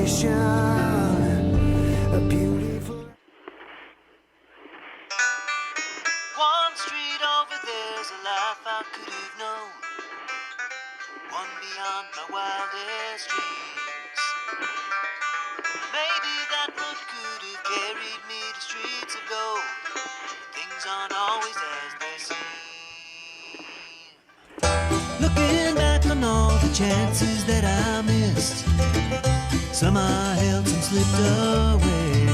station, a beautiful. One street over there's a life I could have known, one beyond my wildest dreams. Maybe that road could have carried me to streets of gold. Things aren't always as they seem. Looking back on all the chances that I missed, some I held, some slipped away.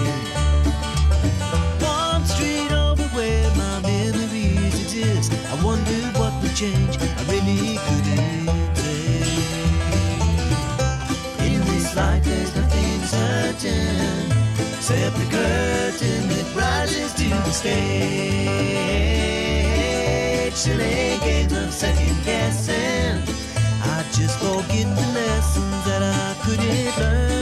One street over where my memories exist, I wondered what would change, I really couldn't say. In this life there's nothing certain, except the curtain that rises to the stage. Silly games of second guessing, I just forget the lessons that I couldn't learn.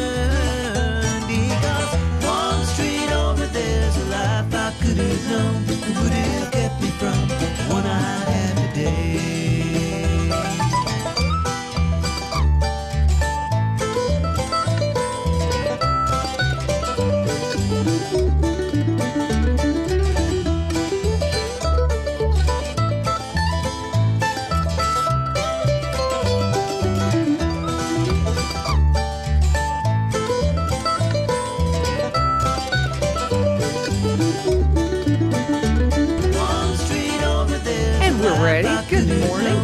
Because one street over there's a life I could have known, that would have kept me from the one I have today. We're ready. Good morning.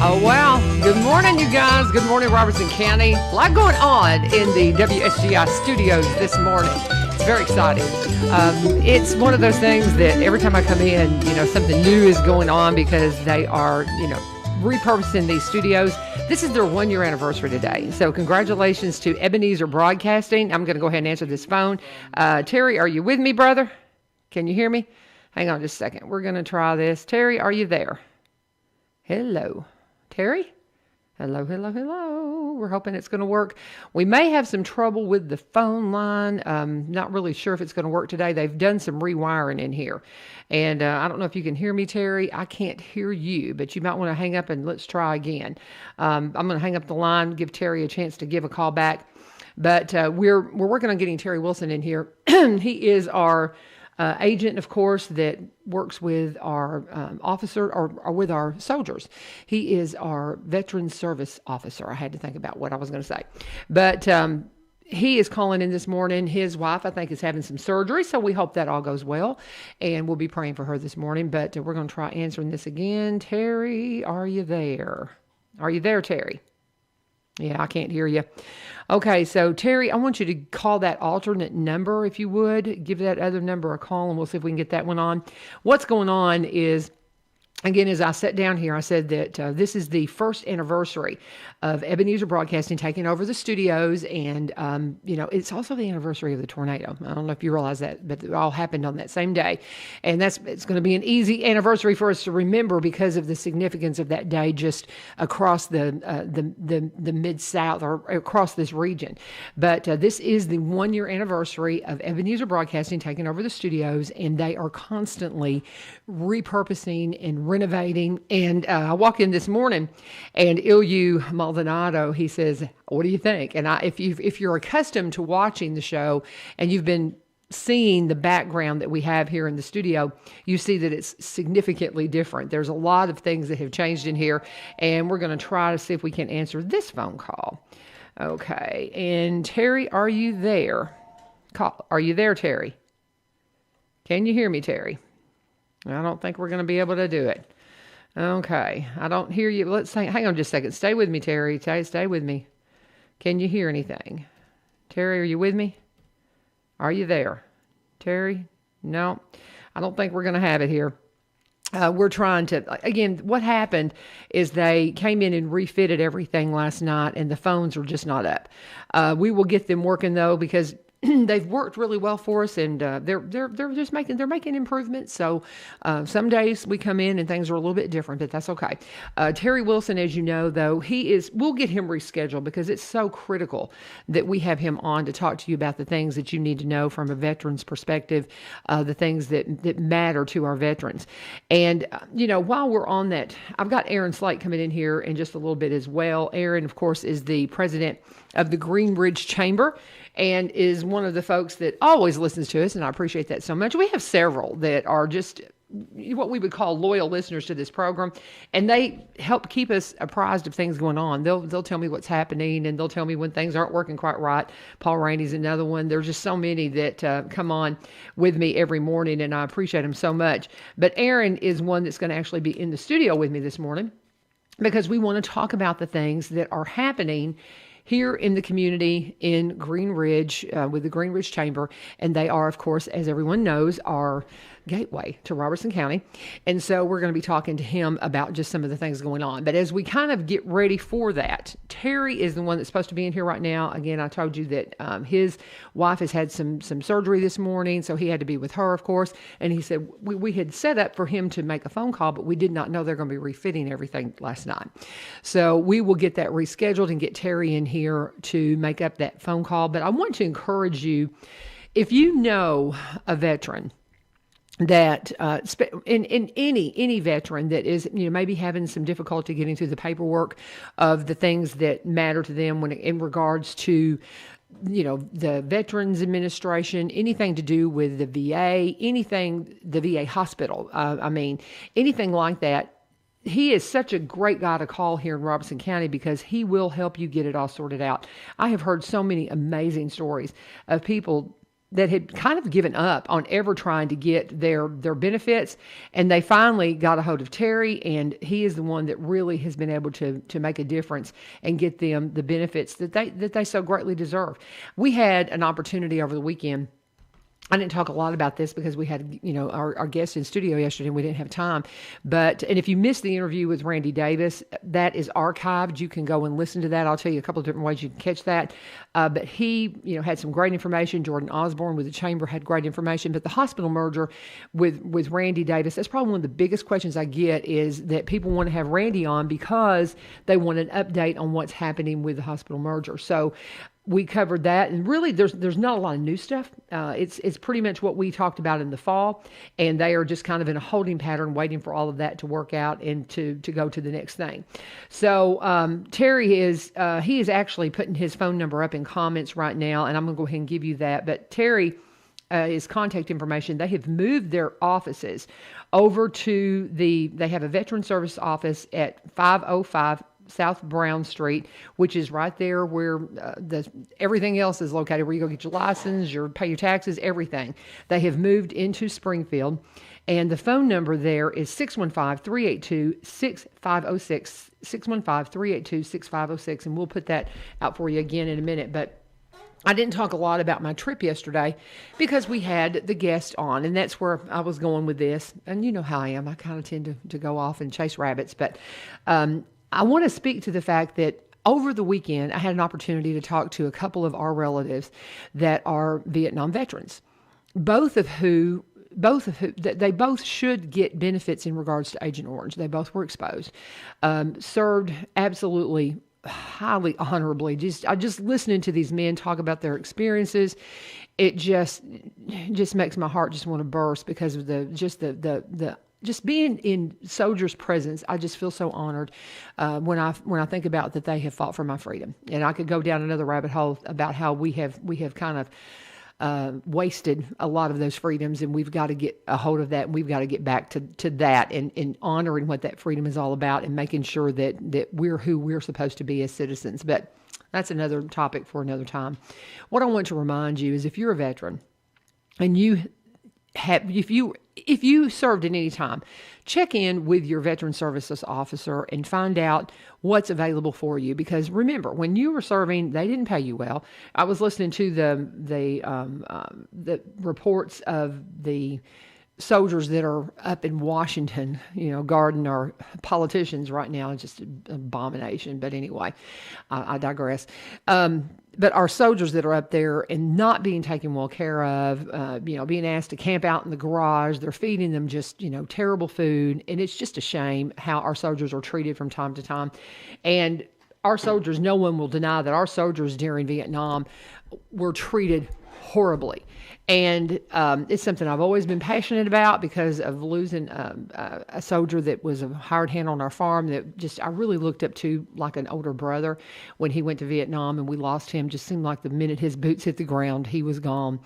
Oh, wow. Good morning, you guys. Good morning, Robertson County. A lot going on in the WSGI studios this morning. It's very exciting. It's one of those things that every time I come in, something new is going on because they are, repurposing these studios. This is their 1-year anniversary today. So congratulations to Ebenezer Broadcasting. I'm going to go ahead and answer this phone. Terry, are you with me, brother? Can you hear me? Hang on just a second. We're going to try this. Terry, are you there? Hello. Terry? Hello, hello, hello. We're hoping it's going to work. We may have some trouble with the phone line. Not really sure if it's going to work today. They've done some rewiring in here. And I don't know if you can hear me, Terry. I can't hear you, but you might want to hang up and let's try again. I'm going to hang up the line, give Terry a chance to give a call back. But we're working on getting Terry Wilson in here. He is our agent, of course, that works with our officer or with our soldiers. He is our veteran service officer. I had to think about what I was going to say. But he is calling in this morning. His wife, I think, is having some surgery, so we hope that all goes well. And we'll be praying for her this morning. But we're going to try answering this again. Terry, are you there? Are you there, Terry? Yeah, I can't hear you. Okay, so Terry, I want you to call that alternate number, if you would. Give that other number a call, and we'll see if we can get that one on. What's going on is, again, as I sat down here, I said that this is the first anniversary of Ebenezer Broadcasting taking over the studios, and, it's also the anniversary of the tornado. I don't know if you realize that, but it all happened on that same day, and it's going to be an easy anniversary for us to remember because of the significance of that day just across the Mid-South or across this region. But this is the 1-year anniversary of Ebenezer Broadcasting taking over the studios, and they are constantly repurposing and renovating. And I walk in this morning, and Ilyu Maldonado, he says, "What do you think?" And if you're accustomed to watching the show and you've been seeing the background that we have here in the studio, you see that it's significantly different. There's a lot of things that have changed in here, and we're going to try to see if we can answer this phone call. Okay, and Terry, are you there? Are you there, Terry? Can you hear me, Terry? I don't think we're going to be able to do it. Okay, I don't hear you. Hang on just a second. Stay with me, Terry. Stay with me. Can you hear anything? Terry, are you with me? Are you there? Terry? No, I don't think we're going to have it here. We're trying to, again, what happened is they came in and refitted everything last night, and the phones were just not up. We will get them working, though, because they've worked really well for us, and they're just making improvements. So some days we come in and things are a little bit different, but that's okay. Terry Wilson, as you know, though, we'll get him rescheduled because it's so critical that we have him on to talk to you about the things that you need to know from a veteran's perspective, the things that matter to our veterans. And while we're on that, I've got Aaron Slate coming in here in just a little bit as well. Aaron, of course, is the president of the Green Ridge Chamber and is one of the folks that always listens to us, and I appreciate that so much. We have several that are just what we would call loyal listeners to this program, and they help keep us apprised of things going on. They'll tell me what's happening, and they'll tell me when things aren't working quite right. Paul Rainey's another one. There's just so many that come on with me every morning, and I appreciate them so much. But Aaron is one that's going to actually be in the studio with me this morning because we want to talk about the things that are happening here in the community in Green Ridge with the Green Ridge Chamber. And they are, of course, as everyone knows, our gateway to Robertson County. And so we're going to be talking to him about just some of the things going on. But as we kind of get ready for that, Terry is the one that's supposed to be in here right now. Again, I told you that his wife has had some surgery this morning, so he had to be with her, of course. And he said we had set up for him to make a phone call, but we did not know they're going to be refitting everything last night. So we will get that rescheduled and get Terry in here to make up that phone call. But I want to encourage you, if you know a veteran that in any veteran that is maybe having some difficulty getting through the paperwork of the things that matter to them in regards to the Veterans Administration, anything to do with the VA, the VA hospital, anything like that. He is such a great guy to call here in Robertson County because he will help you get it all sorted out. I have heard so many amazing stories of people that had kind of given up on ever trying to get their benefits, and they finally got a hold of Terry, and he is the one that really has been able to make a difference and get them the benefits that they so greatly deserve. We had an opportunity over the weekend. I didn't talk a lot about this because we had, our guest in studio yesterday and we didn't have time. And if you missed the interview with Randy Davis, that is archived. You can go and listen to that. I'll tell you a couple of different ways you can catch that. But he, had some great information. Jordan Osborne with the Chamber had great information. But the hospital merger with Randy Davis, that's probably one of the biggest questions I get is that people want to have Randy on because they want an update on what's happening with the hospital merger. So we covered that, and really there's not a lot of new stuff. It's pretty much what we talked about in the fall, and they are just kind of in a holding pattern waiting for all of that to work out and to go to the next thing. So Terry is actually putting his phone number up in comments right now, and I'm going to go ahead and give you that. But Terry is contact information. They have moved their offices over to they have a veteran service office at 505 South Brown Street, which is right there where everything else is located, where you go get your license, pay your taxes, everything. They have moved into Springfield, and the phone number there is 615-382-6506, 615-382-6506, and we'll put that out for you again in a minute. But I didn't talk a lot about my trip yesterday because we had the guest on, and that's where I was going with this. And you know how I am. I kind of tend to go off and chase rabbits, but I want to speak to the fact that over the weekend, I had an opportunity to talk to a couple of our relatives that are Vietnam veterans, both of who they both should get benefits in regards to Agent Orange. They both were exposed, served absolutely highly honorably. Just listening to these men talk about their experiences, it just makes my heart just want to burst because of just being in soldiers' presence. I just feel so honored when I think about that they have fought for my freedom. And I could go down another rabbit hole about how we have kind of wasted a lot of those freedoms, and we've got to get a hold of that, and we've got to get back to that and honoring what that freedom is all about and making sure that we're who we're supposed to be as citizens. But that's another topic for another time. What I want to remind you is if you're a veteran and if you served at any time, check in with your Veteran Services officer and find out what's available for you. Because remember, when you were serving, they didn't pay you well. I was listening to the reports of the soldiers that are up in Washington, guarding our politicians right now. It's just an abomination. But anyway, I digress. But our soldiers that are up there and not being taken well care of, being asked to camp out in the garage, they're feeding them just, terrible food. And it's just a shame how our soldiers are treated from time to time. And our soldiers, no one will deny that our soldiers during Vietnam were treated horribly. And it's something I've always been passionate about because of losing a soldier that was a hired hand on our farm that I really looked up to like an older brother when he went to Vietnam, and we lost him. Just seemed like the minute his boots hit the ground, he was gone.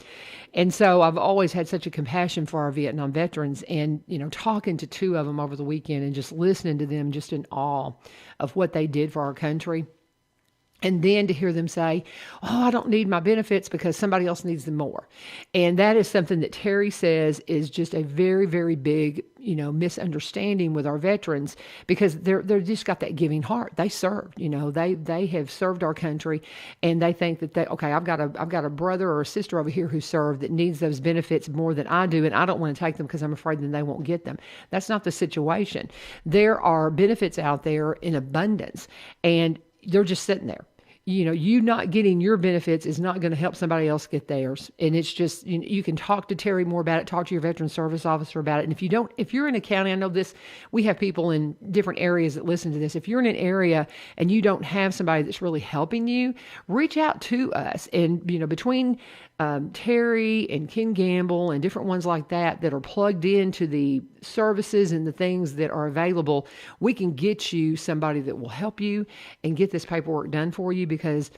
And so I've always had such a compassion for our Vietnam veterans, and, talking to two of them over the weekend and just listening to them just in awe of what they did for our country. And then to hear them say, I don't need my benefits because somebody else needs them more. And that is something that Terry says is just a very, very big, misunderstanding with our veterans, because they're just got that giving heart. They served, they have served our country, and they think that I've got a brother or a sister over here who served that needs those benefits more than I do, and I don't want to take them because I'm afraid then they won't get them. That's not the situation. There are benefits out there in abundance, and they're just sitting there. You not getting your benefits is not going to help somebody else get theirs. And it's just, you can talk to Terry more about it, talk to your veteran service officer about it. And if you're in a county, I know this, we have people in different areas that listen to this. If you're in an area and you don't have somebody that's really helping you, reach out to us. And, between Terry and Ken Gamble and different ones like that are plugged into the services and the things that are available, we can get you somebody that will help you and get this paperwork done for you, because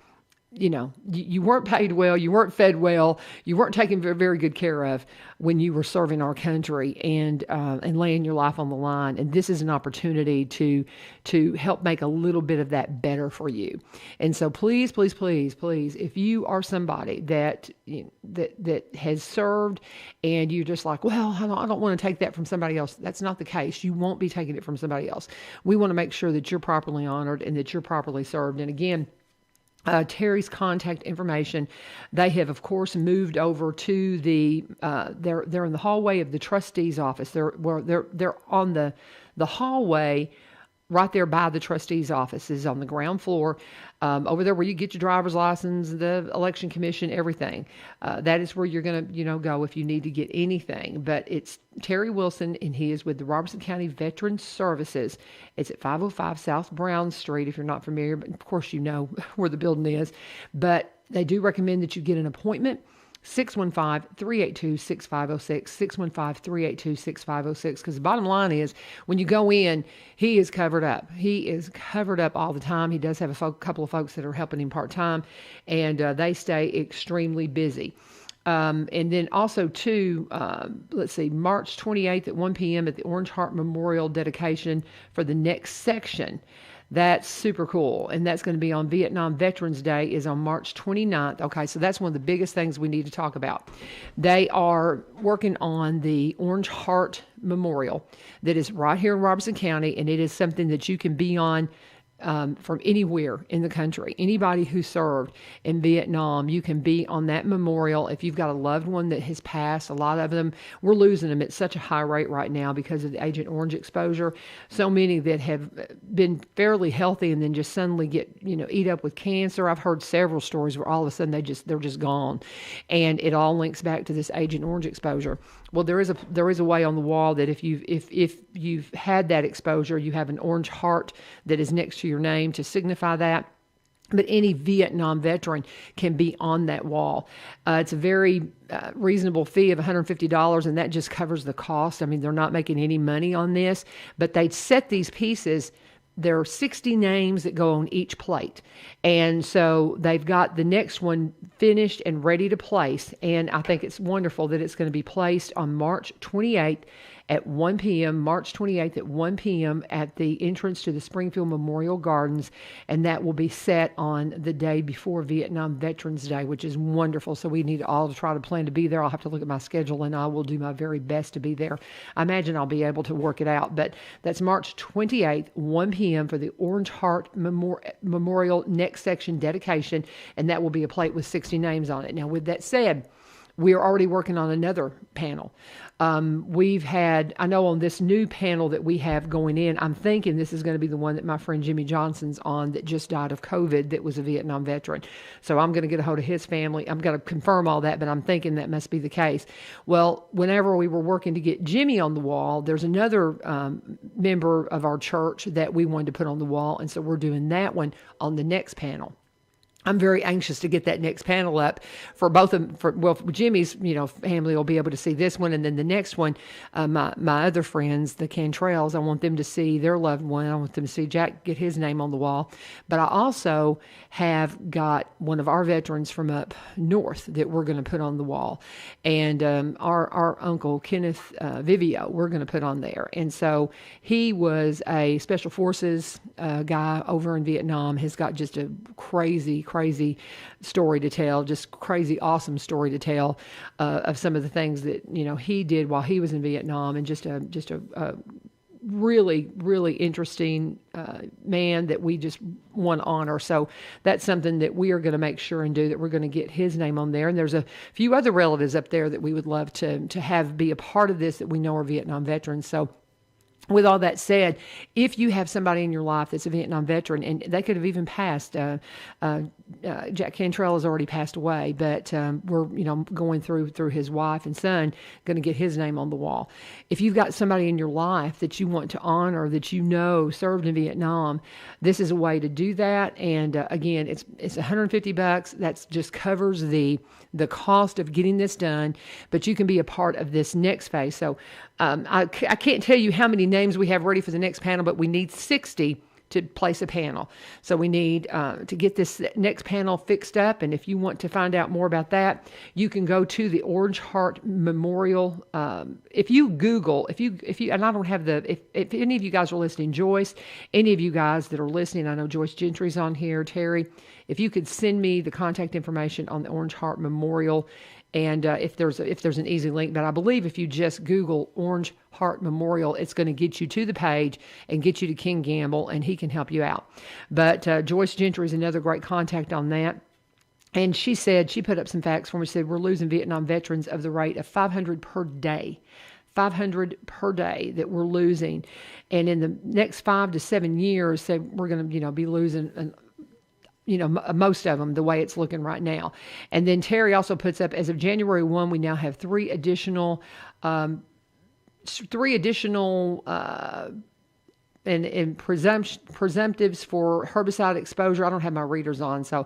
you weren't paid well, you weren't fed well, you weren't taken very, very good care of when you were serving our country and laying your life on the line. And this is an opportunity to help make a little bit of that better for you. And so please, please, please, please, if you are somebody that has served and you're just like, well, I don't want to take that from somebody else. That's not the case. You won't be taking it from somebody else. We want to make sure that you're properly honored and that you're properly served. And again, Terry's contact information, they have, of course, moved over to they're in the hallway of the trustee's office. They're on the hallway right there by the trustee's office, is on the ground floor, over there where you get your driver's license, the election commission, everything. That is where you're going to, go if you need to get anything. But it's Terry Wilson, and he is with the Robertson County Veterans Services. It's at 505 South Brown Street, if you're not familiar, but of course you know where the building is. But they do recommend that you get an appointment. 615-382-6506, 615-382-6506, because the bottom line is, when you go in, he is covered up. He is covered up all the time. He does have a couple of folks that are helping him part-time, and they stay extremely busy. And then also, too, March 28th at 1 p.m. at the Orange Heart Memorial dedication for the next section. That's super cool. And that's going to be on Vietnam Veterans Day, is on March 29th. Okay, so that's one of the biggest things we need to talk about. They are working on the Orange Heart Memorial that is right here in Robertson County, and it is something that you can be on from anywhere in the country. Anybody who served in Vietnam, you can be on that memorial. If you've got a loved one that has passed, a lot of them, we're losing them at such a high rate right now because of the Agent Orange exposure. So many that have been fairly healthy and then just suddenly get, eat up with cancer. I've heard several stories where all of a sudden they're just gone. And it all links back to this Agent Orange exposure. Well, there is a way on the wall that if you've had that exposure, you have an orange heart that is next to your name to signify that. But any Vietnam veteran can be on that wall. It's a very reasonable fee of $150, and that just covers the cost. I mean, they're not making any money on this, but they set these pieces. There are 60 names that go on each plate. And so they've got the next one finished and ready to place. And I think it's wonderful that it's going to be placed on March 28th at 1 p.m., March 28th at 1 p.m. at the entrance to the Springfield Memorial Gardens. And that will be set on the day before Vietnam Veterans Day, which is wonderful. So we need all to try to plan to be there. I'll have to look at my schedule, and I will do my very best to be there. I imagine I'll be able to work it out. But that's March 28th, 1 p.m. for the Orange Heart Memorial next section dedication. And that will be a plate with 60 names on it. Now, with that said, we are already working on another panel. I know on this new panel that we have going in, I'm thinking this is going to be the one that my friend Jimmy Johnson's on, that just died of COVID, that was a Vietnam veteran. So I'm going to get a hold of his family. I'm going to confirm all that, but I'm thinking that must be the case. Well, whenever we were working to get Jimmy on the wall, there's another member of our church that we wanted to put on the wall. And so we're doing that one on the next panel. I'm very anxious to get that next panel up for both of them. Well, Jimmy's, family will be able to see this one, and then the next one, my other friends, the Cantrells, I want them to see their loved one. I want them to see Jack get his name on the wall. But I also have got one of our veterans from up north that we're going to put on the wall, and our uncle Kenneth Vivio, we're going to put on there. And so he was a Special Forces guy over in Vietnam. Has got just a crazy story to tell, just crazy awesome story to tell of some of the things that he did while he was in Vietnam, and just a really interesting man that we just want to honor. So that's something that we are going to make sure and do, that we're going to get his name on there. And there's a few other relatives up there that we would love to have be a part of this, that we know are Vietnam veterans. So with all that said, if you have somebody in your life that's a Vietnam veteran, and they could have even passed, Jack Cantrell has already passed away, but we're going through his wife and son, going to get his name on the wall. If you've got somebody in your life that you want to honor, that served in Vietnam, this is a way to do that. And again, it's $150. That just covers the cost of getting this done, but you can be a part of this next phase. So I can't tell you how many names we have ready for the next panel, but we need 60 to place a panel. So we need to get this next panel fixed up. And if you want to find out more about that, you can go to the Orange Heart Memorial. If you Google, and I don't have if any of you guys are listening, Joyce, any of you guys that are listening, I know Joyce Gentry's on here, Terry, if you could send me the contact information on the Orange Heart Memorial. And if there's an easy link, but I believe if you just Google Orange Heart Memorial, it's going to get you to the page and get you to King Gamble, and he can help you out. But Joyce Gentry is another great contact on that. And she put up some facts for me. She said, we're losing Vietnam veterans of the rate of 500 per day. 500 per day that we're losing. And in the next 5 to 7 years, so we're going to, be losing most of them the way it's looking right now. And then Terry also puts up, as of January 1, we now have three additional and presumptives for herbicide exposure. I don't have my readers on. So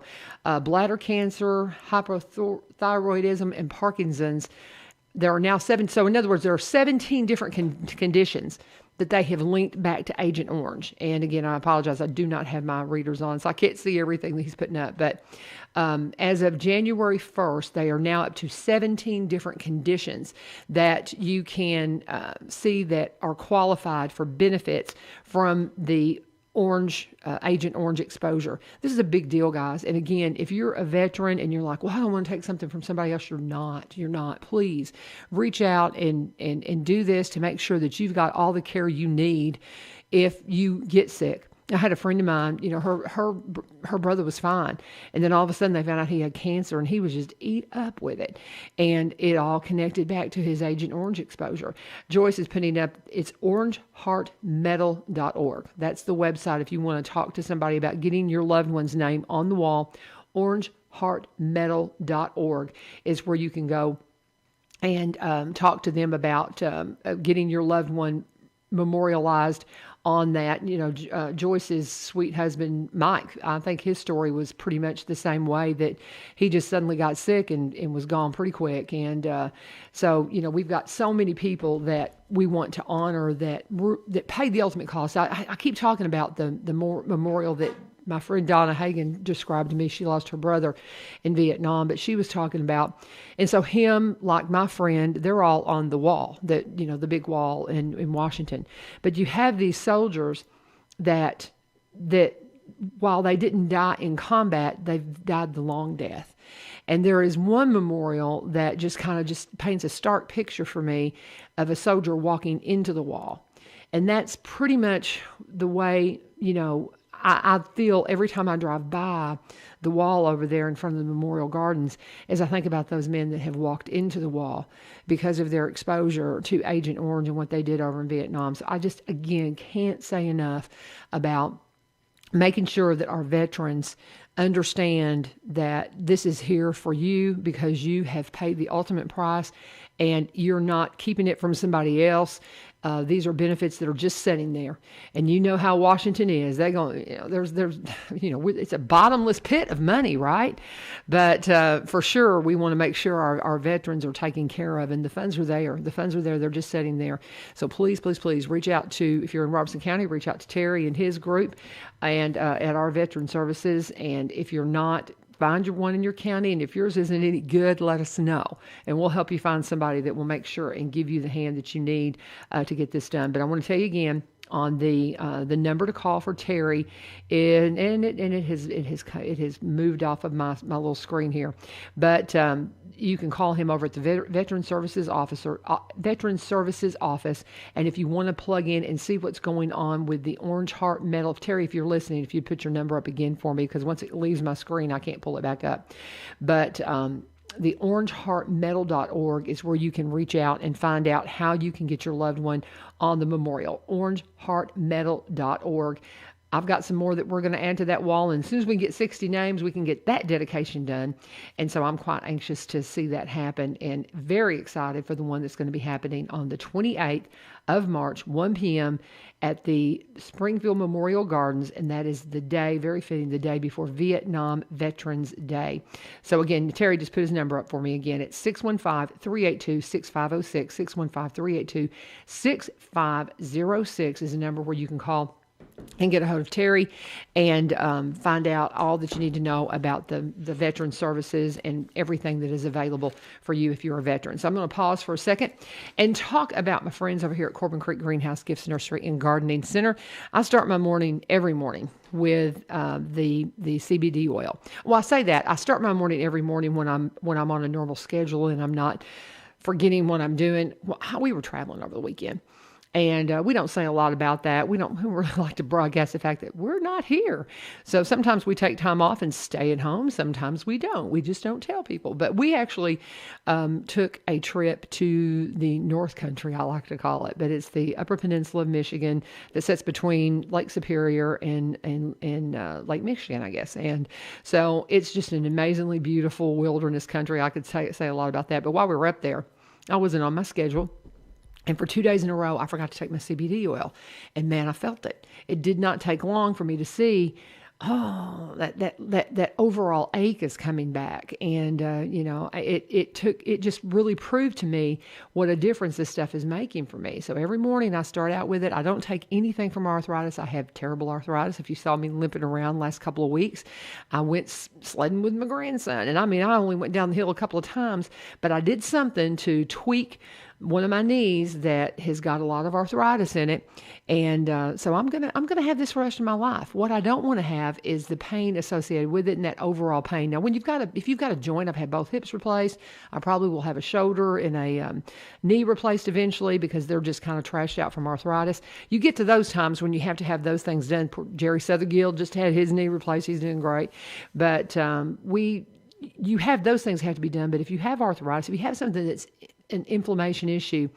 bladder cancer, hypothyroidism, and Parkinson's. There are now 7. So in other words, there are 17 different conditions that they have linked back to Agent Orange. And again, I apologize, I do not have my readers on, so I can't see everything that he's putting up. But as of January 1st, they are now up to 17 different conditions that you can see that are qualified for benefits from the Agent Orange exposure. This is a big deal, guys. And again, if you're a veteran and you're like, well, I don't want to take something from somebody else, you're not. Please reach out and do this to make sure that you've got all the care you need if you get sick. I had a friend of mine, her brother was fine. And then all of a sudden they found out he had cancer, and he was just eat up with it. And it all connected back to his Agent Orange exposure. Joyce is putting up, it's orangeheartmetal.org. That's the website if you want to talk to somebody about getting your loved one's name on the wall. Orangeheartmetal.org is where you can go and talk to them about getting your loved one memorialized on that. Joyce's sweet husband, Mike, I think his story was pretty much the same way, that he just suddenly got sick and was gone pretty quick. And so, we've got so many people that we want to honor that paid the ultimate cost. I keep talking about the memorial that my friend Donna Hagan described to me. She lost her brother in Vietnam, but she was talking about, and so him, like my friend, they're all on the wall, the big wall in Washington. But you have these soldiers that while they didn't die in combat, they've died the long death. And there is one memorial that just paints a stark picture for me of a soldier walking into the wall. And that's pretty much the way, I feel every time I drive by the wall over there in front of the Memorial Gardens, as I think about those men that have walked into the wall because of their exposure to Agent Orange and what they did over in Vietnam. So I just, again, can't say enough about making sure that our veterans understand that this is here for you because you have paid the ultimate price and you're not keeping it from somebody else. These are benefits that are just sitting there, and you know how Washington is. They go, there's, it's a bottomless pit of money, right? But for sure, we want to make sure our veterans are taken care of, and the funds are there. The funds are there. They're just sitting there. So please, please, please reach out to, if you're in Robertson County, reach out to Terry and his group, and at our Veteran Services. And if you're not, find your one in your county, and if yours isn't any good, let us know, and we'll help you find somebody that will make sure and give you the hand that you need to get this done. But I want to tell you again on the number to call for Terry, and it has moved off of my little screen here, but you can call him over at the Veteran Services Office, and if you want to plug in and see what's going on with the Orange Heart Medal, Terry, if you're listening, if you put your number up again for me, because once it leaves my screen, I can't pull it back up. But the orangeheartmedal.org is where you can reach out and find out how you can get your loved one on the memorial. orangeheartmedal.org. I've got some more that we're going to add to that wall, and as soon as we get 60 names, we can get that dedication done. And so I'm quite anxious to see that happen, and very excited for the one that's going to be happening on the 28th of March, 1 p.m. at the Springfield Memorial Gardens, and that is the day, very fitting, the day before Vietnam Veterans Day. So again, Terry just put his number up for me again. It's 615-382-6506, 615-382-6506 is the number where you can call and get a hold of Terry and find out all that you need to know about the veteran services and everything that is available for you if you're a veteran. So I'm going to pause for a second and talk about my friends over here at Corbin Creek Greenhouse Gifts Nursery and Gardening Center. I start my morning every morning with the CBD oil. Well, I say that I start my morning every morning when I'm on a normal schedule and I'm not forgetting what I'm doing. Well, we were traveling over the weekend. And we don't say a lot about that. We don't really like to broadcast the fact that we're not here. So sometimes we take time off and stay at home. Sometimes we don't. We just don't tell people. But we actually took a trip to the North Country, I like to call it. But it's the Upper Peninsula of Michigan that sits between Lake Superior and Lake Michigan, I guess. And so it's just an amazingly beautiful wilderness country. I could say a lot about that. But while we were up there, I wasn't on my schedule. And for 2 days in a row, I forgot to take my CBD oil. And man, I felt it. It did not take long for me to see, that overall ache is coming back. And, it just really proved to me what a difference this stuff is making for me. So every morning I start out with it. I don't take anything from arthritis. I have terrible arthritis. If you saw me limping around the last couple of weeks, I went sledding with my grandson. And I only went down the hill a couple of times, but I did something to tweak one of my knees that has got a lot of arthritis in it. And so I'm gonna have this for the rest of my life. What I don't want to have is the pain associated with it and that overall pain. Now, if you've got a joint, I've had both hips replaced. I probably will have a shoulder and a knee replaced eventually because they're just kind of trashed out from arthritis. You get to those times when you have to have those things done. Jerry Sothergill just had his knee replaced. He's doing great. But you have those things have to be done. But if you have arthritis, if you have something that's an inflammation issue,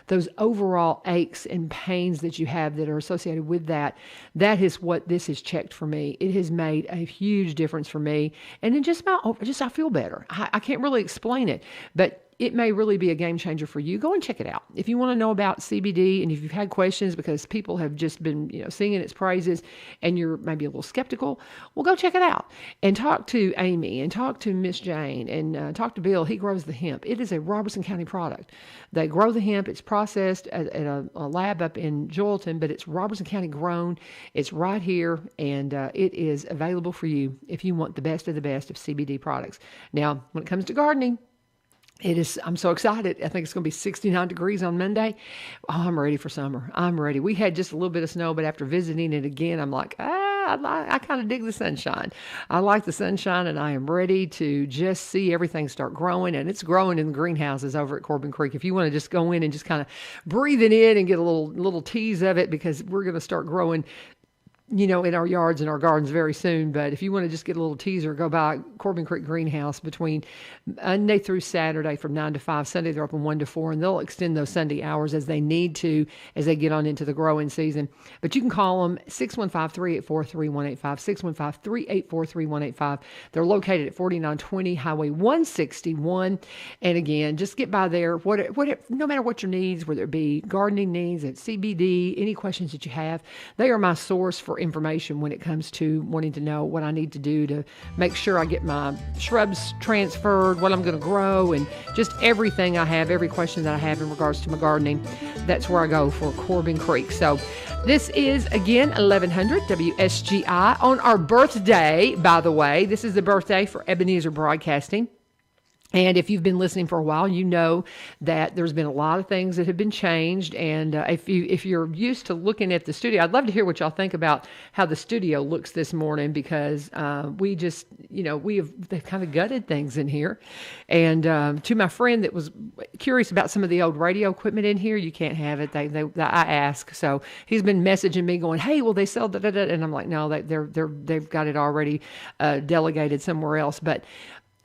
those overall aches and pains that you have that are associated with that is what this has checked for me. It has made a huge difference for me. And I feel better. I can't really explain it, but it may really be a game changer for you. Go and check it out. If you want to know about CBD and if you've had questions because people have just been, singing its praises and you're maybe a little skeptical, well, go check it out and talk to Amy and talk to Miss Jane and talk to Bill. He grows the hemp. It is a Robertson County product. They grow the hemp. It's processed at a lab up in Joelton, but it's Robertson County grown. It's right here, and it is available for you if you want the best of CBD products. Now, when it comes to gardening, I'm so excited. I think it's going to be 69 degrees on Monday. Oh, I'm ready for summer. I'm ready. We had just a little bit of snow, but after visiting it again, I'm like, I kind of dig the sunshine. I like the sunshine, and I am ready to just see everything start growing, and it's growing in the greenhouses over at Corbin Creek. If you want to just go in and just kind of breathe it in and get a little tease of it, because we're going to start growing in our yards and our gardens very soon. But if you want to just get a little teaser, go by Corbin Creek Greenhouse between Monday through Saturday from 9 to 5. Sunday, they're open 1 to 4, and they'll extend those Sunday hours as they need to as they get on into the growing season. But you can call them 615-384-3185, 615-384-3185. They're located at 4920 Highway 161. And again, just get by there. No matter what your needs, whether it be gardening needs, at CBD, any questions that you have, they are my source for information when it comes to wanting to know what I need to do to make sure I get my shrubs transferred, what I'm going to grow, and just everything I have, every question that I have in regards to my gardening. That's where I go for Corbin Creek. So this is, again, 1100 WSGI on our birthday, by the way. This is the birthday for Ebenezer Broadcasting. And if you've been listening for a while, you know that there's been a lot of things that have been changed. And if you're used to looking at the studio, I'd love to hear what y'all think about how the studio looks this morning, because we just, they've kind of gutted things in here. And to my friend that was curious about some of the old radio equipment in here, you can't have it. I asked, so he's been messaging me going, "Hey, will they sell da da da?" And I'm like, "No, they've got it already delegated somewhere else." But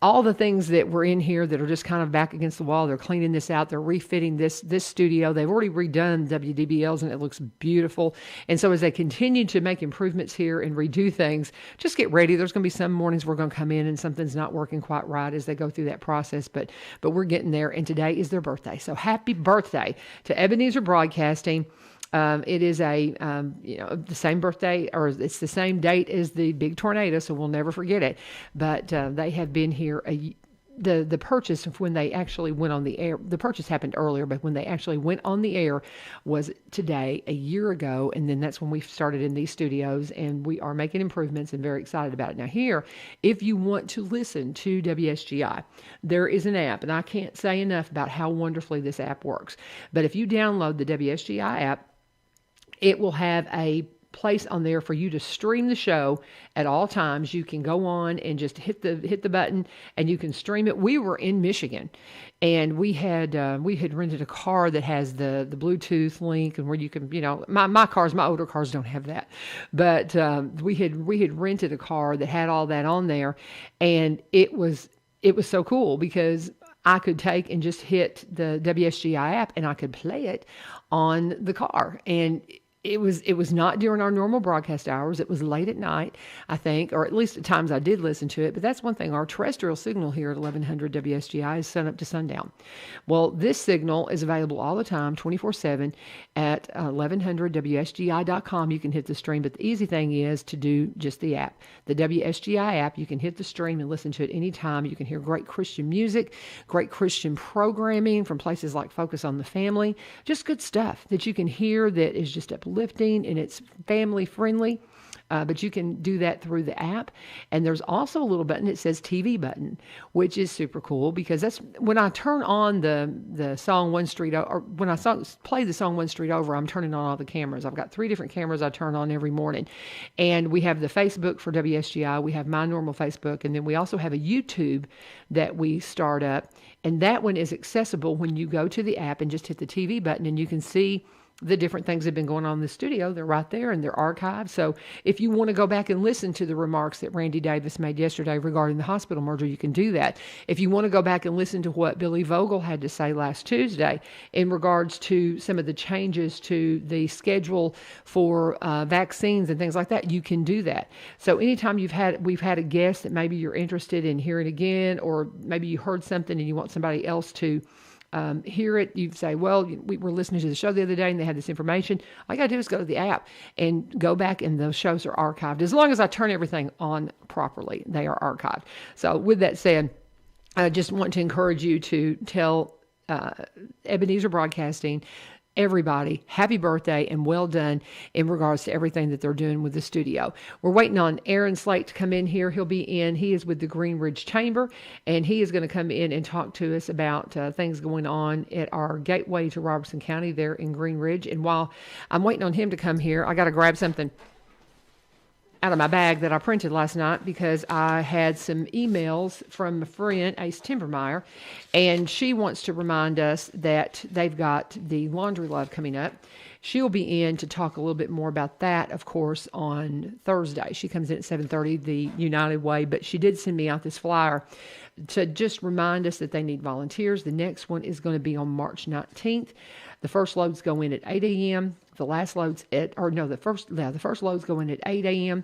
all the things that were in here that are just kind of back against the wall, they're cleaning this out. They're refitting this studio. They've already redone WDBLs, and it looks beautiful. And so as they continue to make improvements here and redo things, just get ready. There's going to be some mornings we're going to come in and something's not working quite right as they go through that process. But we're getting there, and today is their birthday. So happy birthday to Ebenezer Broadcasting. It is the same birthday, or it's the same date as the big tornado, so we'll never forget it. But they have been here. The purchase of when they actually went on the air, the purchase happened earlier, but when they actually went on the air was today, a year ago. And then that's when we started in these studios, and we are making improvements and very excited about it. Now here, if you want to listen to WSGI, there is an app, and I can't say enough about how wonderfully this app works. But if you download the WSGI app, it will have a place on there for you to stream the show at all times. You can go on and just hit the button, and you can stream it. We were in Michigan, and we had rented a car that has the Bluetooth link, and where you can, my older cars don't have that, but we had rented a car that had all that on there, and it was so cool because I could take and just hit the WSGI app, and I could play it on the car. And it was not during our normal broadcast hours. It was late at night, I think, or at least at times I did listen to it. But that's one thing. Our terrestrial signal here at 1100 WSGI is sun up to sundown. Well, this signal is available all the time, 24/7 at 1100WSGI.com. You can hit the stream, but the easy thing is to do just the app. The WSGI app, you can hit the stream and listen to it anytime. You can hear great Christian music, great Christian programming from places like Focus on the Family, just good stuff that you can hear that is just uplifting and it's family friendly. But you can do that through the app. And there's also a little button that says TV button, which is super cool, because that's when I turn on the song One Street, or when I play the song One Street Over, I'm turning on all the cameras. I've got 3 different cameras I turn on every morning. And we have the Facebook for WSGI. We have my normal Facebook. And then we also have a YouTube that we start up. And that one is accessible when you go to the app and just hit the TV button, and you can see the different things that have been going on in the studio. They're right there and they're archived. So if you want to go back and listen to the remarks that Randy Davis made yesterday regarding the hospital merger, you can do that. If you want to go back and listen to what Billy Vogel had to say last Tuesday in regards to some of the changes to the schedule for vaccines and things like that, you can do that. So anytime we've had a guest that maybe you're interested in hearing again, or maybe you heard something and you want somebody else to hear it, you say, well, we were listening to the show the other day and they had this information. All you got to do is go to the app and go back, and those shows are archived. As long as I turn everything on properly, they are archived. So with that said, I just want to encourage you to tell Ebenezer Broadcasting, everybody, happy birthday and well done in regards to everything that they're doing with the studio. We're waiting on Aaron Slate to come in here. He'll be in. He is with the Green Ridge Chamber, and he is going to come in and talk to us about things going on at our gateway to Robertson County there in Green Ridge. And while I'm waiting on him to come here, I got to grab something. out of my bag that I printed last night because I had some emails from a friend, Ace Timbermeyer, and she wants to remind us that they've got the Laundry Love coming up. She'll be in to talk a little bit more about that, of course, on Thursday. She comes in at 7:30, the United Way, but she did send me out this flyer to just remind us that they need volunteers. The next one is going to be on March 19th. The first loads go in at 8 a.m. The last loads the first loads go in at 8 a.m.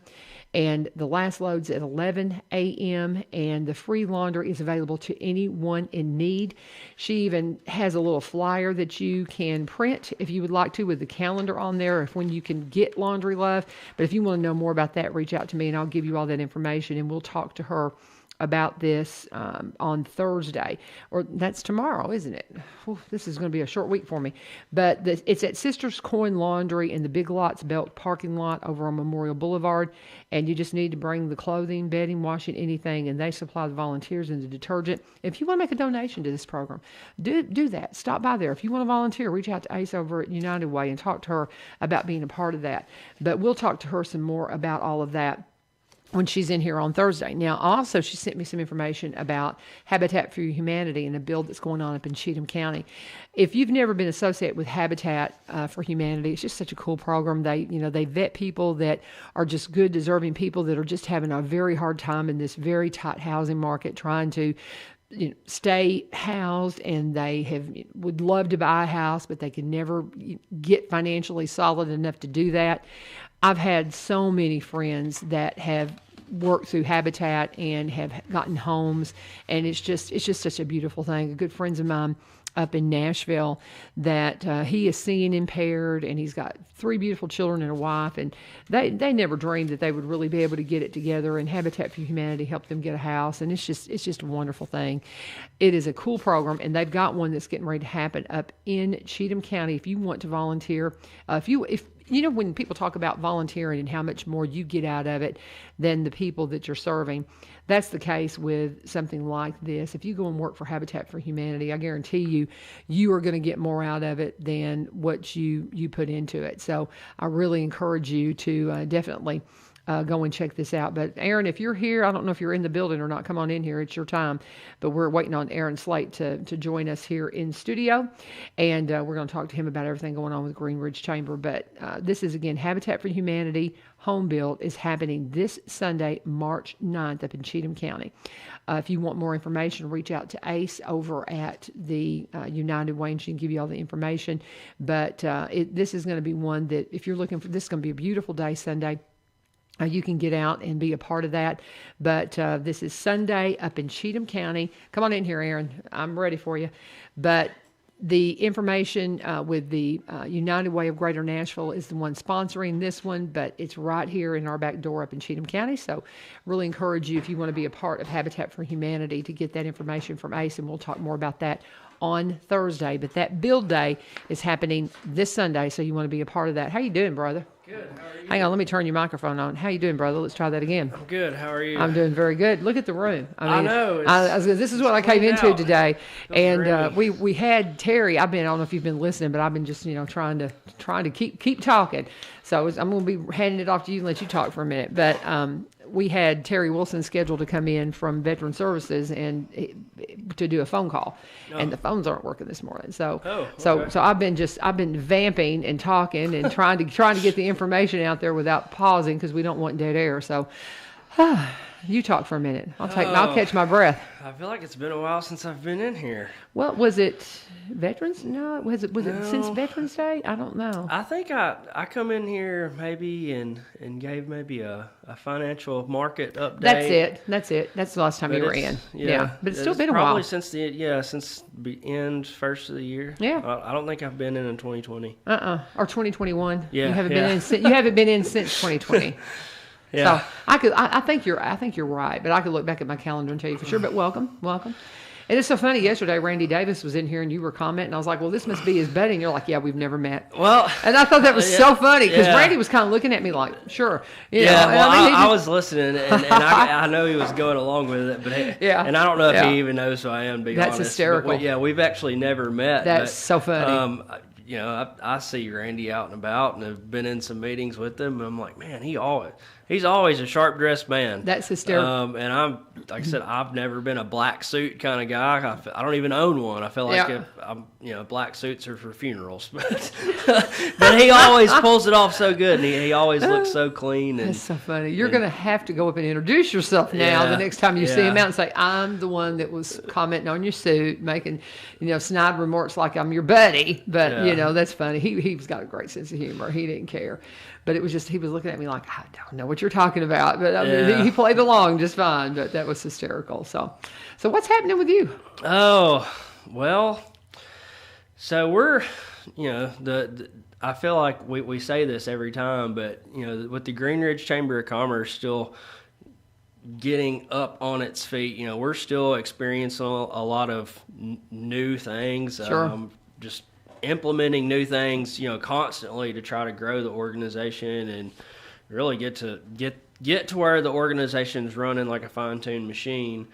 and the last loads at 11 a.m. and the free laundry is available to anyone in need. She even has a little flyer that you can print if you would like to with the calendar on there of when you can get Laundry Love. But if you want to know more about that, reach out to me and I'll give you all that information and we'll talk to her about this on Thursday, or that's tomorrow, isn't it? Whew, this is going to be a short week for me. But it's at Sisters Coin Laundry in the Big Lots Belt parking lot over on Memorial Boulevard, and you just need to bring the clothing, bedding, washing, anything, and they supply the volunteers and the detergent. If you want to make a donation to this program, do that. Stop by there. If you want to volunteer, reach out to Ace over at United Way and talk to her about being a part of that. But we'll talk to her some more about all of that when she's in here on Thursday. Now, also, she sent me some information about Habitat for Humanity and a bill that's going on up in Cheatham County. If you've never been associated with Habitat for Humanity, it's just such a cool program. They vet people that are just good, deserving people that are just having a very hard time in this very tight housing market, trying to stay housed, and they would love to buy a house, but they can never get financially solid enough to do that. I've had so many friends that have worked through Habitat and have gotten homes, and it's just such a beautiful thing. Good friends of mine up in Nashville that he is seeing impaired, and he's got 3 beautiful children and a wife, and they never dreamed that they would really be able to get it together, and Habitat for Humanity helped them get a house, and it's just a wonderful thing. It is a cool program, and they've got one that's getting ready to happen up in Cheatham County. If you want to volunteer, if when people talk about volunteering and how much more you get out of it than the people that you're serving, that's the case with something like this. If you go and work for Habitat for Humanity, I guarantee you are going to get more out of it than what you put into it. So I really encourage you to definitely go and check this out. But Aaron, if you're here, I don't know if you're in the building or not, come on in here. It's your time. But we're waiting on Aaron Slate to join us here in studio. And we're going to talk to him about everything going on with Green Ridge Chamber. But this is, again, Habitat for Humanity Home Build is happening this Sunday, March 9th up in Cheatham County. If you want more information, reach out to Ace over at the United Way, and she can give you all the information. But this is going to be one that, if you're looking for, this is going to be a beautiful day Sunday. You can get out and be a part of that. But this is Sunday up in Cheatham County. Come on in here, Aaron. I'm ready for you. But the information with the United Way of Greater Nashville is the one sponsoring this one, but it's right here in our back door up in Cheatham County. So really encourage you, if you want to be a part of Habitat for Humanity, to get that information from Ace, and we'll talk more about that on Thursday. But that build day is happening this Sunday, so you want to be a part of that. How you doing, brother? Good. How are you? Hang on, let me turn your microphone on. How you doing, brother? Let's try that again. I'm good. How are you? I'm doing very good. Look at the room. I know. This is what I came into out today, and great. we had Terry. I don't know if you've been listening, but I've been just trying to keep talking. So I'm going to be handing it off to you and let you talk for a minute. But we had Terry Wilson scheduled to come in from Veteran Services and to do a phone call, and the phones aren't working this morning. So okay. so I've been vamping and talking and trying to get the information out there without pausing, because we don't want dead air. So you talk for a minute. I'll catch my breath. I feel like it's been a while since I've been in here. Well, was it Veterans? No, was it No. since Veterans Day? I don't know. I think I come in here maybe and gave maybe a financial market update. That's it. That's the last time you were in. Yeah. But it's still been a while. Probably since the end first of the year. Yeah. I don't think I've been in 2020. Or 2021. Yeah, You haven't yeah. been in since 2020. Yeah. So I think you're right, but I could look back at my calendar and tell you for sure. But welcome. And it's so funny. Yesterday, Randy Davis was in here, and you were commenting. I was like, "Well, this must be his buddy." And you're like, "Yeah, we've never met." Well, and I thought that was yeah, so funny, because yeah. Randy was kind of looking at me like, "Sure." Yeah, well, I he was listening, and I know he was going along with it, but Yeah. and I don't know if Yeah. he even knows who I am, to be That's honest. hysterical. But we've actually never met. That's so funny. I see Randy out and about, and have been in some meetings with him. And I'm like, man, he's always a sharp dressed man. That's hysterical. And I'm, like I said, I've never been a black suit kind of guy. I don't even own one. I feel like if I'm, black suits are for funerals, but he always pulls it off so good. And he always looks so clean. And, that's so funny. You're going to have to go up and introduce yourself now the next time you see him out and say, I'm the one that was commenting on your suit, making, snide remarks like I'm your buddy. But, that's funny. He's got a great sense of humor. He didn't care. But it was just, he was looking at me like, I don't know what you're talking about. But I mean, he played along just fine. But that was hysterical. So what's happening with you? Oh, well, so we're, I feel like we say this every time, but, with the Green Ridge Chamber of Commerce still getting up on its feet, we're still experiencing a lot of new things. Sure. Just implementing new things, constantly to try to grow the organization and really get to where the organization's running like a fine-tuned machine.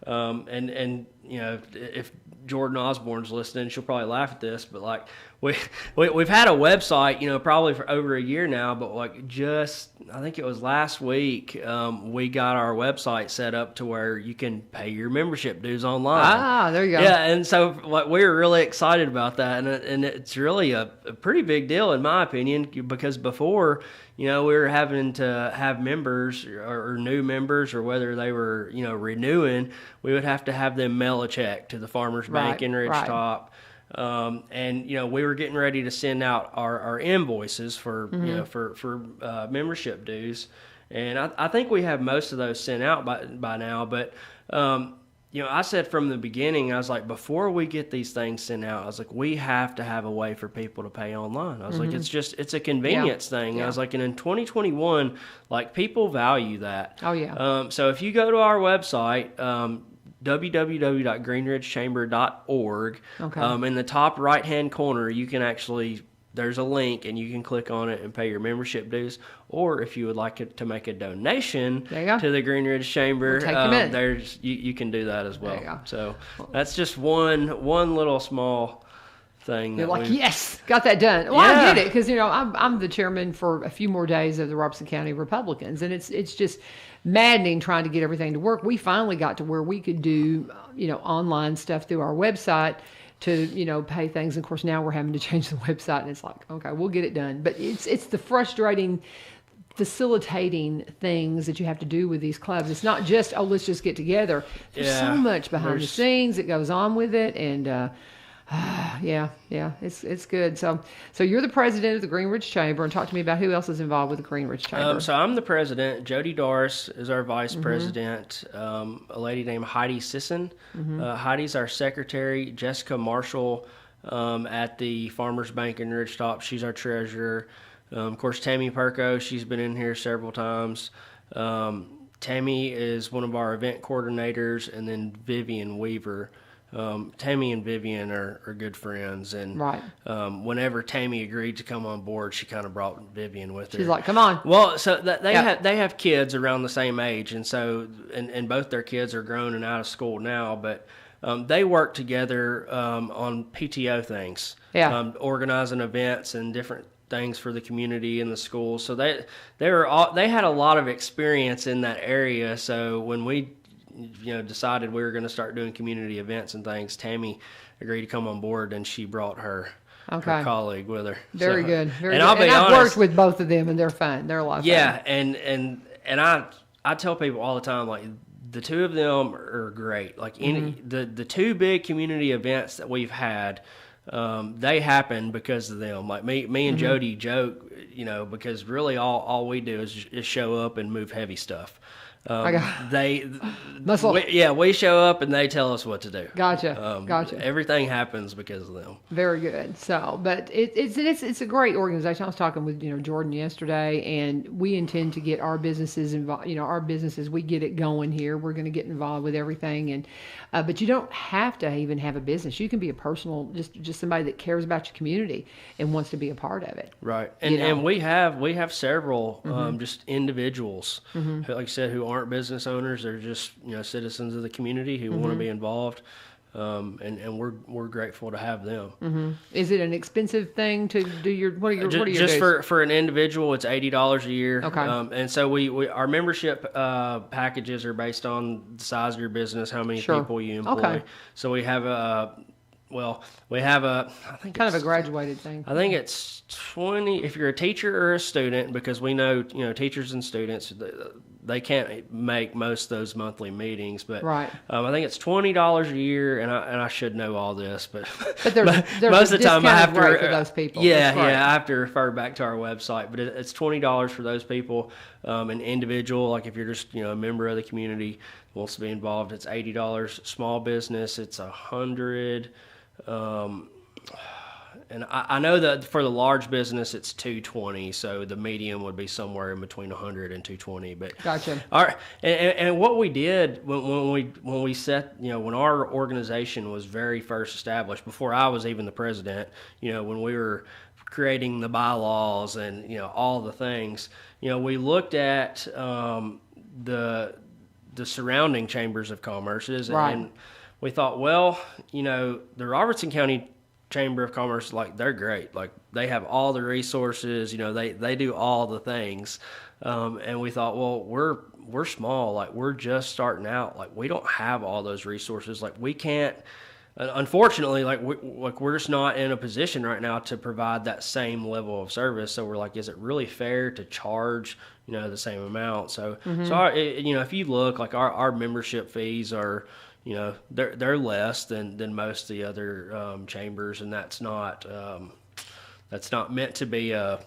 And if Jordan Osborne's listening, she'll probably laugh at this, but like we've had a website, probably for over a year now, but like just, I think it was last week, we got our website set up to where you can pay your membership dues online. Ah, there you go. Yeah, and so like we were really excited about that, and it's really a pretty big deal in my opinion, because before, we were having to have members or new members, or whether they were, renewing, we would have to have them mail a check to the Farmers Bank in Ridgetop. And we were getting ready to send out our invoices for for membership dues, and I think we have most of those sent out by now. But I said from the beginning, I was like, before we get these things sent out, I was like, we have to have a way for people to pay online. I was like, it's a convenience thing. I was like, and in 2021, like people value that. Oh yeah. So if you go to our website, www.greenridgechamber.org. Okay. In the top right-hand corner, you can actually, there's a link, and you can click on it and pay your membership dues. Or if you would like to make a donation to the Green Ridge Chamber, we'll take them in. there's you can do that as well. There you go. So that's just one little small thing. You're like, yes, got that done. Well, I get it, because I'm the chairman for a few more days of the Robeson County Republicans, and it's just maddening trying to get everything to work. We finally got to where we could do online stuff through our website to pay things. And of course, now we're having to change the website, and it's like, okay, we'll get it done. But it's the frustrating facilitating things that you have to do with these clubs. It's not just, let's just get together. There's so much behind the scenes that goes on with it, and it's good. So you're the president of the Green Ridge Chamber, and talk to me about who else is involved with the Green Ridge Chamber. So I'm the president. Jody Doris is our vice president. A lady named Heidi Sisson. Heidi's our secretary. Jessica Marshall at the Farmers Bank in Ridgetop. She's our treasurer. Of course, Tammy Perko, she's been in here several times. Tammy is one of our event coordinators, and then Vivian Weaver. Tammy and Vivian are good friends, and whenever Tammy agreed to come on board, she kind of brought Vivian with her. She's like, "Come on." Well, so they have kids around the same age, and so and both their kids are grown and out of school now, but they work together on PTO things, organizing events and different things for the community and the schools. So they had a lot of experience in that area. So when we decided we were going to start doing community events and things, Tammy agreed to come on board, and she brought her colleague with her. Very good. Very and good. I'll be and I've honest, worked with both of them, and they're fun. They're a lot of fun. And I tell people all the time, like, the two of them are great. Like the two big community events that we've had, they happen because of them. Like me and Jody joke, because really all we do is show up and move heavy stuff. We show up and they tell us what to do. Gotcha. Everything happens because of them. Very good. So, but it's a great organization. I was talking with Jordan yesterday, and we intend to get our businesses involved. Our businesses, we get it going here. We're going to get involved with everything, and but you don't have to even have a business. You can be a personal, just somebody that cares about your community and wants to be a part of it. Right. And we have several just individuals who, like I said, who aren't business owners. They're just citizens of the community who want to be involved. and we're grateful to have them. Is it an expensive thing to do your? What are your Just dues? for an individual, it's $80 a year. Okay. And so we our membership packages are based on the size of your business, how many Sure. people you employ. Okay. So we have I think Kind of a graduated thing. I think it's 20 if you're a teacher or a student, because we know, teachers and students, they can't make most of those monthly meetings, but Right. I think it's $20 a year, and I should know all this, but There's most a of the time I have to discounted rate for those people. Yeah, That's right. I have to refer back to our website, but it's $20 for those people. An individual, like if you're just a member of the community wants to be involved, it's $80. Small business, it's $100. And I know that for the large business it's $220, so the medium would be somewhere in between $100 and $220. But Gotcha. All right, and what we did when we set, when our organization was very first established, before I was even the president, when we were creating the bylaws and all the things, we looked at the surrounding chambers of commerces, Right. and we thought, well, the Robertson County Chamber of Commerce, they're great. They have all the resources, they do all the things. And we thought, well, we're small, we're just starting out. We don't have all those resources. We can't, unfortunately, we're just not in a position right now to provide that same level of service. So we're is it really fair to charge, the same amount? So, if you look, our membership fees are, they're less than most of the other chambers, and that's not meant to be a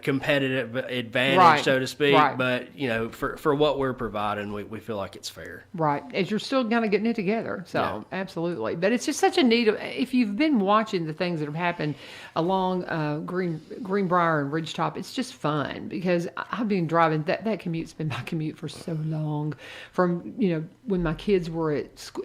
competitive advantage, Right. so to speak. Right. But for what we're providing, we feel like it's fair. Right, as you're still kind of getting it together. So, Yeah. absolutely. But it's just such a neat, if you've been watching the things that have happened along Greenbrier and Ridgetop, it's just fun because I've been driving, that commute's been my commute for so long. From, when my kids were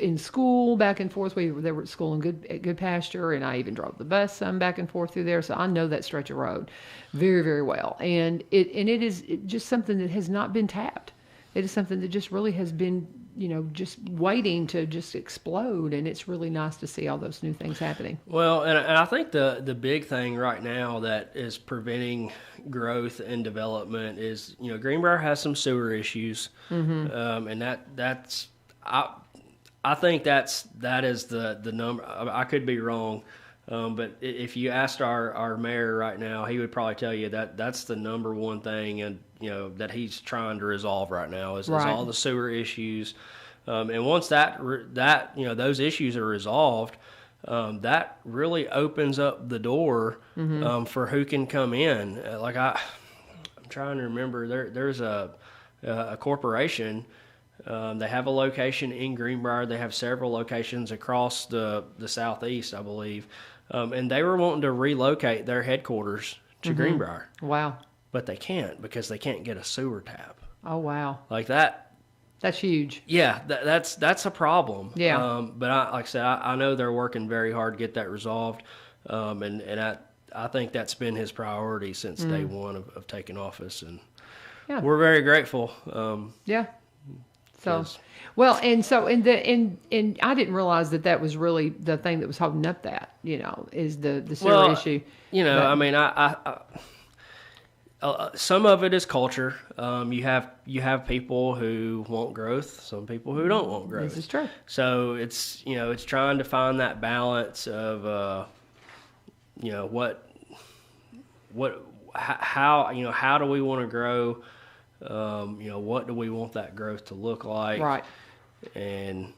in school back and forth, they were at school at Good Pasture, and I even drove the bus some back and forth through there. So I know that stretch of road very, very well. And it is just something that has not been tapped. It is something that just really has been, just waiting to just explode. And it's really nice to see all those new things happening. Well, and I think the big thing right now that is preventing growth and development is, Greenbrier has some sewer issues. Mm-hmm. And that's I think that is the number. I could be wrong. But if you asked our mayor right now, he would probably tell you that's the number one thing, and that he's trying to resolve right now is all the sewer issues. And once that those issues are resolved, that really opens up the door for who can come in. I'm trying to remember. There's a corporation. They have a location in Greenbrier. They have several locations across the southeast, I believe. And they were wanting to relocate their headquarters to Greenbrier. Wow. But they can't because they can't get a sewer tap. Oh, wow. That. That's huge. Yeah, that's a problem. Yeah. But like I said, I know they're working very hard to get that resolved. And I think that's been his priority since day one of taking office. And we're very grateful. Yeah. So, Yes. well, and I didn't realize that was really the thing that was holding up that, is the sewer issue. Some of it is culture. You have people who want growth, some people who don't want growth. This is true. So it's trying to find that balance of how do we want to grow. What do we want that growth to look like? Right. And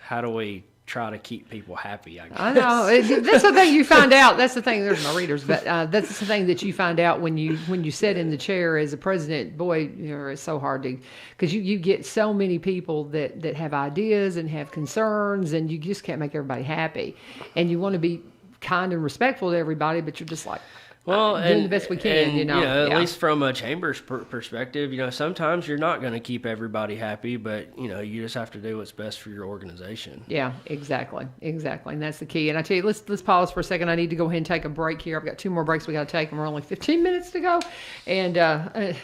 how do we try to keep people happy, I guess? I know. That's the thing you find out. That's the thing. There's my readers, but that's the thing that you find out when you sit in the chair as a president. Boy, it's so hard because you get so many people that have ideas and have concerns, and you just can't make everybody happy. And you want to be kind and respectful to everybody, but you're just doing the best we can, at least from a chamber's perspective, sometimes you're not going to keep everybody happy, but, you just have to do what's best for your organization. Yeah, exactly. And that's the key. And I tell you, let's pause for a second. I need to go ahead and take a break here. I've got 2 more breaks we got to take, and we're only 15 minutes to go. And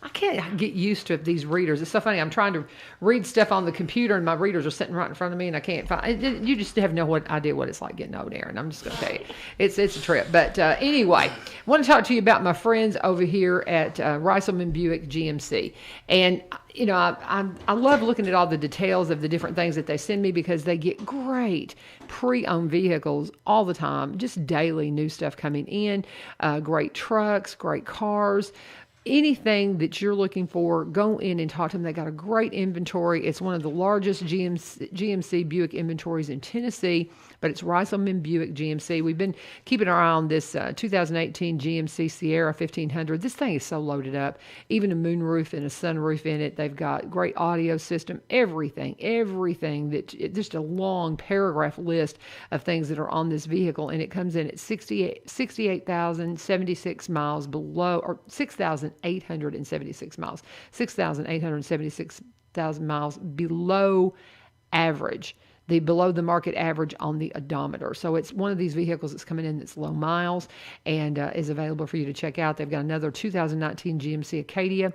I can't get used to these readers. It's so funny. I'm trying to read stuff on the computer, and my readers are sitting right in front of me, and I can't find. You just have no idea what it's like getting old, Aaron. I'm just going to tell you, it's a trip. But anyway, I want to talk to you about my friends over here at Reiselman Buick GMC, and you know, I love looking at all the details of the different things that they send me because they get great pre-owned vehicles all the time, just daily new stuff coming in, great trucks, great cars. Anything that you're looking for, go in and talk to them. They got a great inventory. It's one of the largest GMC Buick inventories in Tennessee, but it's Reiselman Buick GMC. We've been keeping our eye on this 2018 GMC Sierra 1500. This thing is so loaded up, even a moonroof and a sunroof in it. They've got great audio system, everything that, just a long paragraph list of things that are on this vehicle, and it comes in at 68,076 miles below, or 6,876 miles, 6,876,000 miles below average, below the market average on the odometer. So it's one of these vehicles that's coming in that's low miles and is available for you to check out. They've got another 2019 GMC Acadia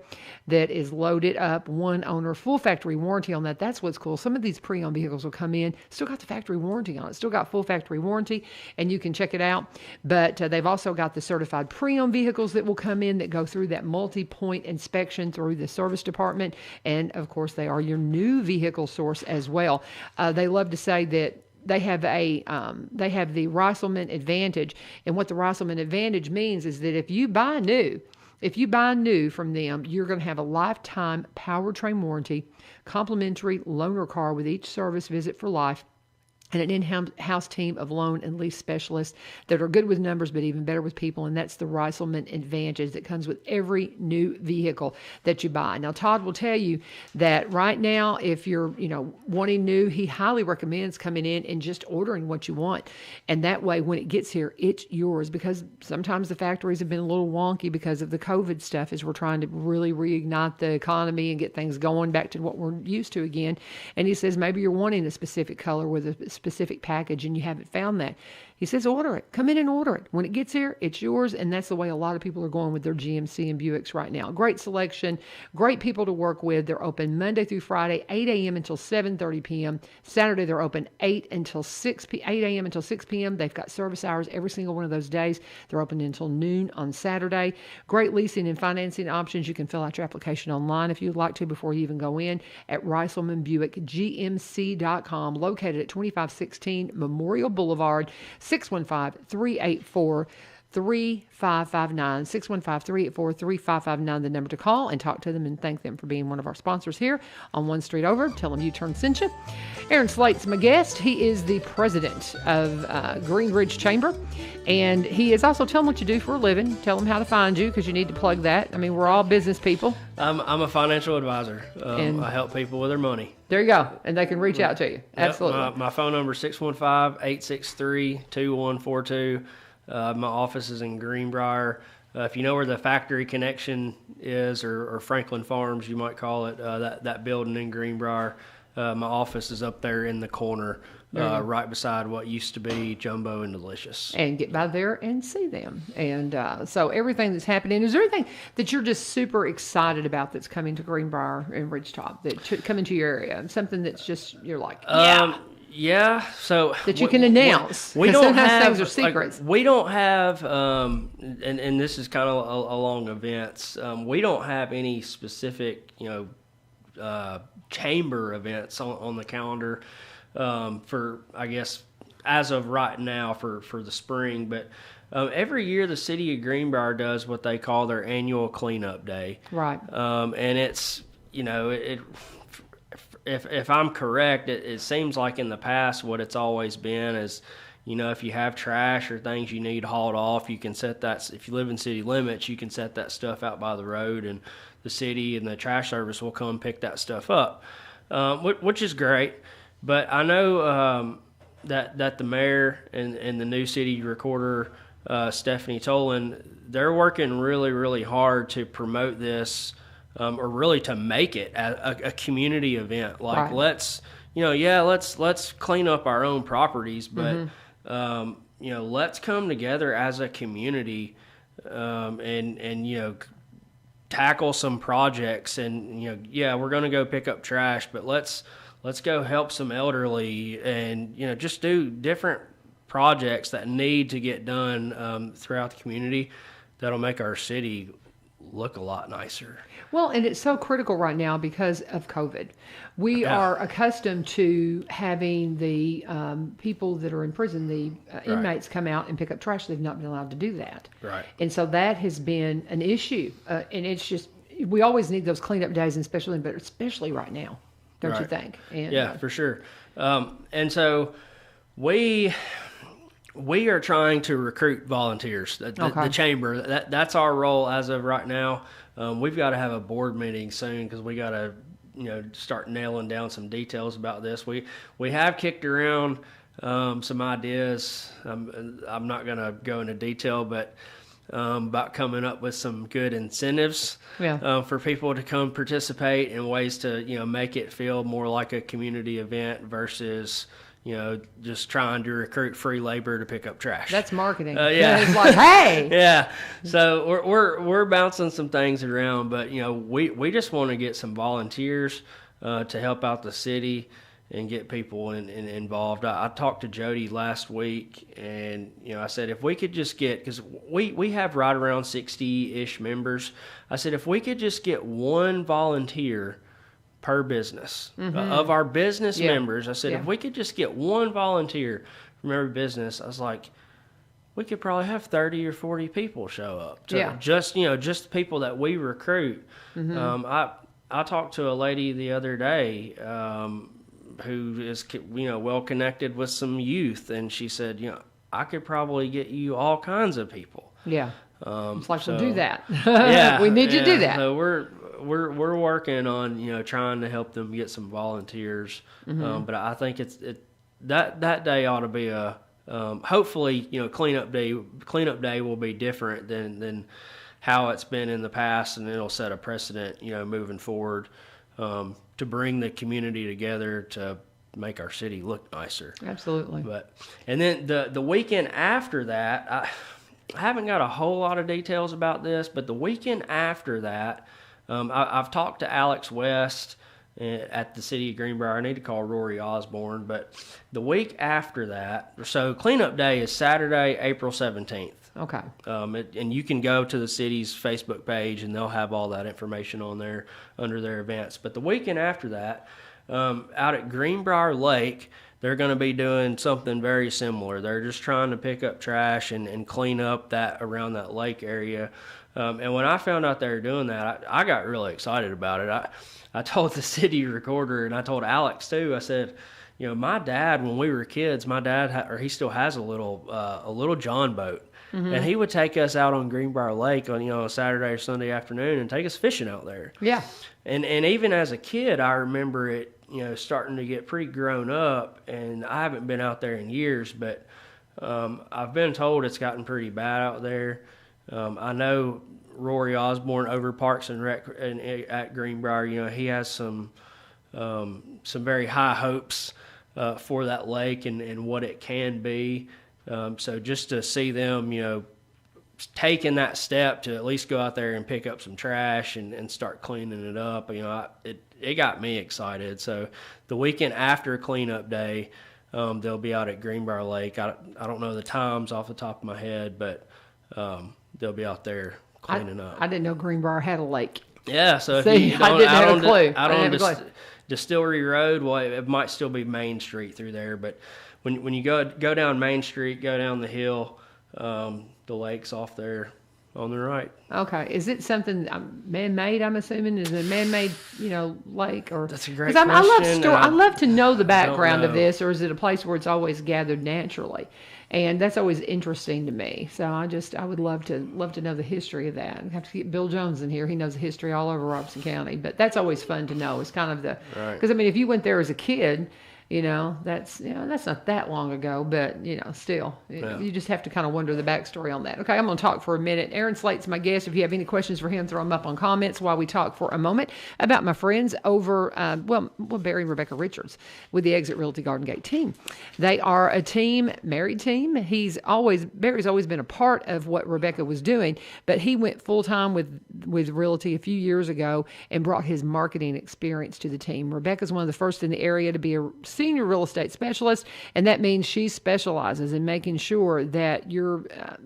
that is loaded up, one owner, full factory warranty on that. That's what's cool. Some of these pre-owned vehicles will come in, still got the factory warranty on it, still got full factory warranty, and you can check it out. But they've also got the certified pre-owned vehicles that will come in that go through that multi-point inspection through the service department. And of course, they are your new vehicle source as well. They love to say that they have the Reiselman Advantage, and what the Reiselman Advantage means is that if you buy new from them, you're going to have a lifetime powertrain warranty, complimentary loaner car with each service visit for life, and an in-house team of loan and lease specialists that are good with numbers but even better with people, and that's the Reiselman Advantage that comes with every new vehicle that you buy. Now, Todd will tell you that right now, if you're wanting new, he highly recommends coming in and just ordering what you want, and that way when it gets here, it's yours, because sometimes the factories have been a little wonky because of the COVID stuff as we're trying to really reignite the economy and get things going back to what we're used to again. And he says maybe you're wanting a specific color with a specific package and you haven't found that. He says, order it. Come in and order it. When it gets here, it's yours. And that's the way a lot of people are going with their GMC and Buicks right now. Great selection, great people to work with. They're open Monday through Friday, 8 a.m. until 7:30 p.m. Saturday, they're open 8 a.m. until 6 p.m. They've got service hours every single one of those days. They're open until noon on Saturday. Great leasing and financing options. You can fill out your application online if you'd like to before you even go in at ReiselmanBuickGMC.com, located at 2516 Memorial Boulevard, 615-384-3559, 615-384-3559, the number to call and talk to them and thank them for being one of our sponsors here on One Street Over. Tell them U-Turn sent you. Aaron Slate's my guest. He is the president of Green Ridge Chamber, and he is also, tell them what you do for a living. Tell them how to find you, because you need to plug that. I mean, we're all business people. I'm a financial advisor. I help people with their money. There you go. And they can reach out to you. Absolutely. Yep, my phone number is 615-863-2142. My office is in Greenbrier. If you know where the factory connection is, or Franklin Farms, you might call it, that building in Greenbrier, my office is up there in the corner, right beside what used to be Jumbo and Delicious. And get by there and see them. And so everything that's happening, is there anything that you're just super excited about that's coming to Greenbrier and Ridgetop, coming to your area? Something that's just, you're like, yeah. Yeah, so that you can announce. We don't sometimes have things are secrets. We don't have, and this is kind of along events. We don't have any specific, chamber events on the calendar for, I guess, as of right now for the spring. But every year the city of Greenbrier does what they call their annual cleanup day. Right. And it's If I'm correct, it seems like in the past what it's always been is, if you have trash or things you need hauled off, you can set that. If you live in city limits, you can set that stuff out by the road, and the city and the trash service will come pick that stuff up, which is great. But I know that the mayor and the new city recorder, Stephanie Tolan, they're working really, really hard to promote this. Or really to make it a community event. Like, right. let's clean up our own properties, but let's come together as a community, and tackle some projects, and yeah, we're going to go pick up trash, but let's go help some elderly, and just do different projects that need to get done throughout the community that'll make our city look a lot nicer. Well, and it's so critical right now because of COVID. We are accustomed to having the people that are in prison, the inmates, come out and pick up trash. They've not been allowed to do that. Right. And so that has been an issue. And it's just, we always need those cleanup days, but especially right now, don't you think? And, yeah, for sure. And so we are trying to recruit volunteers. The chamber, that's our role as of right now. We've got to have a board meeting soon because we got to, start nailing down some details about this. We have kicked around some ideas. I'm not going to go into detail, but about coming up with some good incentives for people to come participate, in ways to make it feel more like a community event versus just trying to recruit free labor to pick up trash. That's marketing. Yeah. It's like, hey. Yeah. So we're bouncing some things around, but we just want to get some volunteers to help out the city and get people involved. I talked to Jody last week, and I said if we could just get, because we have right around 60-ish members. I said if we could just get one volunteer per business of our business members. I said, if we could just get one volunteer from every business, I was like, we could probably have 30 or 40 people show up. Just people that we recruit. I talked to a lady the other day who is well connected with some youth, and she said, I could probably get you all kinds of people. Yeah. It's like, we'll do that. Yeah, we need you to do that. So we're working on trying to help them get some volunteers, but I think that day ought to be a hopefully cleanup day. Cleanup day will be different than how it's been in the past, and it'll set a precedent moving forward to bring the community together to make our city look nicer. Absolutely. And then the weekend after that, I haven't got a whole lot of details about this, but the weekend after that, I've talked to Alex West at the city of Greenbrier. I need to call Rory Osborne, but the week after that, so cleanup day is Saturday, April 17th. Okay. And you can go to the city's Facebook page, and they'll have all that information on there under their events. But the weekend after that, out at Greenbrier Lake, they're going to be doing something very similar. They're just trying to pick up trash and clean up that around that lake area. And when I found out they were doing that, I got really excited about it. I told the city recorder, and I told Alex too. I said, my dad, when we were kids, he still has a little John boat, and he would take us out on Greenbrier Lake on a Saturday or Sunday afternoon and take us fishing out there. Yeah. And even as a kid, I remember it, starting to get pretty grown up, and I haven't been out there in years, but I've been told it's gotten pretty bad out there. I know Rory Osborne over Parks and Rec at Greenbrier, he has some very high hopes for that lake and what it can be. So just to see them, taking that step to at least go out there and pick up some trash and start cleaning it up, it got me excited. So the weekend after cleanup day, they'll be out at Greenbrier Lake. I don't know the times off the top of my head, but they'll be out there cleaning up. I didn't know Greenbrier had a lake. Yeah, so if you don't, I didn't have a clue. Out on Distillery Road, well, it might still be Main Street through there, but when you go down Main Street, go down the hill, the lake's off there on the right. Okay, is it something man-made? I'm assuming is it a man-made, lake, or that's a great question. I love to know the background of this, or is it a place where it's always gathered naturally? And that's always interesting to me. So I would love to know the history of that. I have to get Bill Jones in here. He knows the history all over Robeson County. But that's always fun to know. It's kind of because if you went there as a kid, That's not that long ago, but still, you just have to kind of wonder the backstory on that. Okay, I'm going to talk for a minute. Aaron Slate's my guest. If you have any questions for him, throw them up on comments while we talk for a moment about my friends over, Barry and Rebecca Richards with the Exit Realty Garden Gate team. They are a married team. Barry's always been a part of what Rebecca was doing, but he went full time with Realty a few years ago and brought his marketing experience to the team. Rebecca's one of the first in the area to be a senior real estate specialist, and that means she specializes in making sure that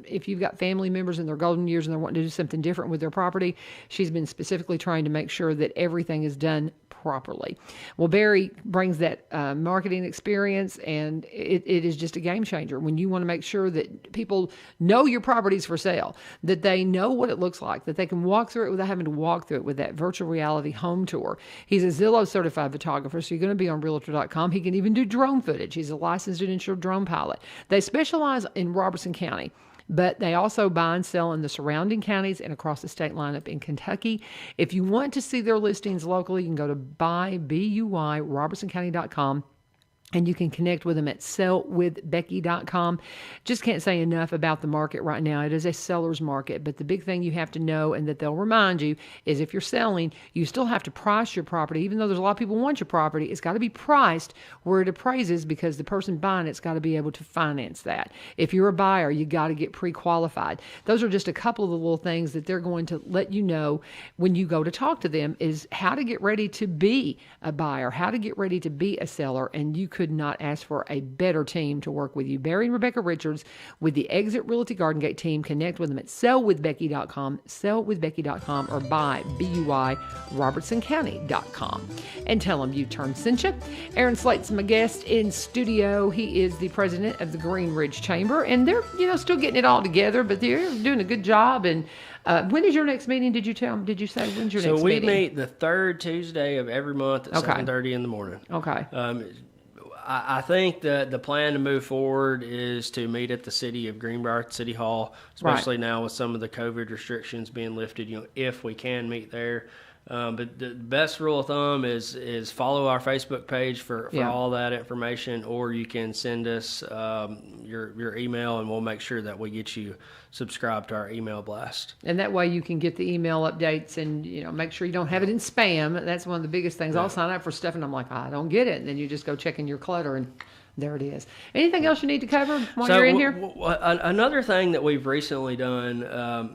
if you've got family members in their golden years and they're wanting to do something different with their property, she's been specifically trying to make sure that everything is done properly. Well, Barry brings that marketing experience, and it is just a game changer when you want to make sure that people know your property's for sale, that they know what it looks like, that they can walk through it without having to walk through it with that virtual reality home tour. He's a Zillow certified photographer, so you're going to be on Realtor.com. He can even do drone footage. He's a licensed and insured drone pilot. They specialize in Robertson County, but they also buy and sell in the surrounding counties and across the state line up in Kentucky. If you want to see their listings locally, you can go to robertsoncounty.com. And you can connect with them at sellwithbecky.com. Just can't say enough about the market right now. It is a seller's market, but the big thing you have to know, and that they'll remind you, is if you're selling, you still have to price your property. Even though there's a lot of people who want your property, it's got to be priced where it appraises, because the person buying it's got to be able to finance that. If you're a buyer, you got to get pre-qualified. Those are just a couple of the little things that they're going to let you know when you go to talk to them, is how to get ready to be a buyer, how to get ready to be a seller, and you could not ask for a better team to work with you. Barry and Rebecca Richards with the Exit Realty Garden Gate team. Connect with them at sellwithbecky.com, sellwithbecky.com, or buy, B-U-Y, robertsoncounty.com. And tell them you turned sent you. Aaron Slate's my guest in studio. He is the president of the Green Ridge Chamber, and they're, still getting it all together, but they're doing a good job. And when is your next meeting? Did you say when's your next meeting? So we meet the third Tuesday of every month at 7:30 in the morning. Okay. I think the plan to move forward is to meet at the city of Greenbrier City Hall, especially now with some of the COVID restrictions being lifted, if we can meet there. But the best rule of thumb is follow our Facebook page for all that information, or you can send us your email, and we'll make sure that we get you subscribed to our email blast. And that way you can get the email updates, and make sure you don't have it in spam. That's one of the biggest things. Yeah. I'll sign up for stuff and I'm like, I don't get it, and then you just go check in your clutter and there it is. Anything else you need to cover while you're in here? Another thing that we've recently done